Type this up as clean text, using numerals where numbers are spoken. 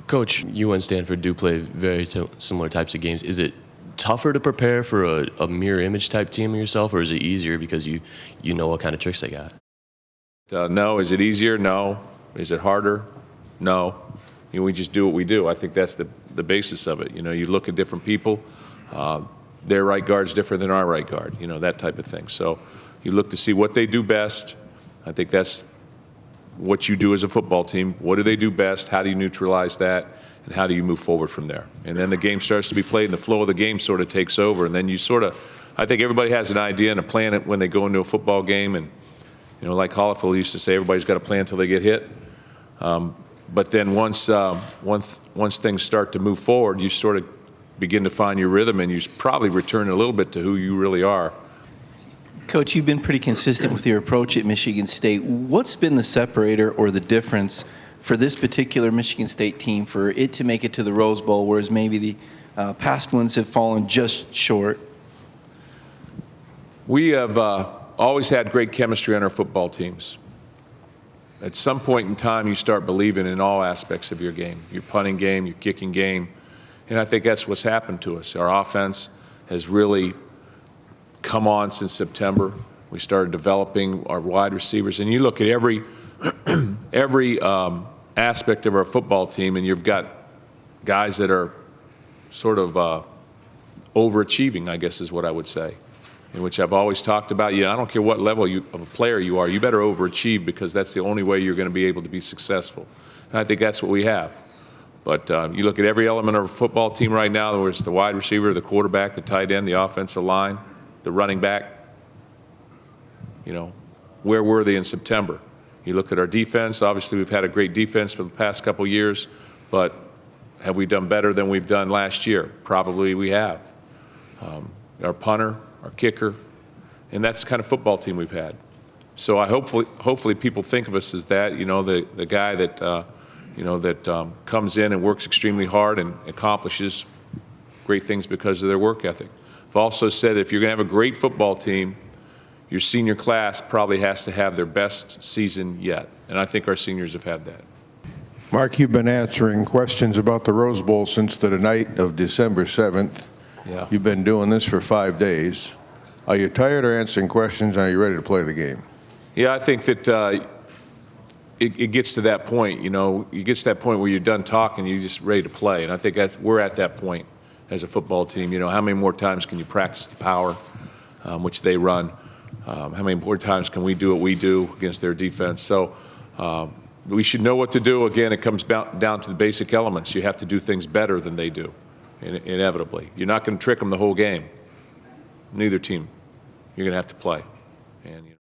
Coach, you and Stanford do play very similar types of games. Is it tougher to prepare for a mirror image type team of yourself, or is it easier because you know what kind of tricks they got? No. Is it easier? No. Is it harder? No. We just do what we do. I think that's the basis of it. You look at different people. Their right guard's different than our right guard, that type of thing. So you look to see what they do best. I think that's what you do as a football team. What do they do best? How do you neutralize that? And how do you move forward from there? And then the game starts to be played, and the flow of the game sort of takes over. And then I think everybody has an idea and a plan when they go into a football game. And, like Calif used to say, everybody's got a plan until they get hit. But then once things start to move forward, you sort of begin to find your rhythm, and you probably return a little bit to who you really are. Coach, you've been pretty consistent with your approach at Michigan State. What's been the separator or the difference for this particular Michigan State team for it to make it to the Rose Bowl, whereas maybe the past ones have fallen just short? We have always had great chemistry on our football teams. At some point in time, you start believing in all aspects of your game, your punting game, your kicking game, and I think that's what's happened to us. Our offense has really come on since September. We started developing our wide receivers, and you look at every aspect of our football team, and you've got guys that are sort of overachieving, I guess is what I would say, in which I've always talked about. I don't care what level of a player you are, you better overachieve, because that's the only way you're going to be able to be successful. And I think that's what we have. But you look at every element of a football team right now, whether it's the wide receiver, the quarterback, the tight end, the offensive line, the running back, where were they in September? You look at our defense. Obviously, we've had a great defense for the past couple years, but have we done better than we've done last year? Probably we have. Our punter, our kicker, and that's the kind of football team we've had. So hopefully people think of us as that, the guy that comes in and works extremely hard and accomplishes great things because of their work ethic. I've also said that if you're going to have a great football team, your senior class probably has to have their best season yet, and I think our seniors have had that. Mark, you've been answering questions about the Rose Bowl since the night of December 7th. Yeah. You've been doing this for 5 days. Are you tired of answering questions, and are you ready to play the game? Yeah, I think that it gets to that point. You get to that point where you're done talking, you're just ready to play, and I think we're at that point as a football team. How many more times can you practice the power, which they run? How many more times can we do what we do against their defense? So we should know what to do. Again, it comes down to the basic elements. You have to do things better than they do, inevitably. You're not going to trick them the whole game. Neither team. You're going to have to play. And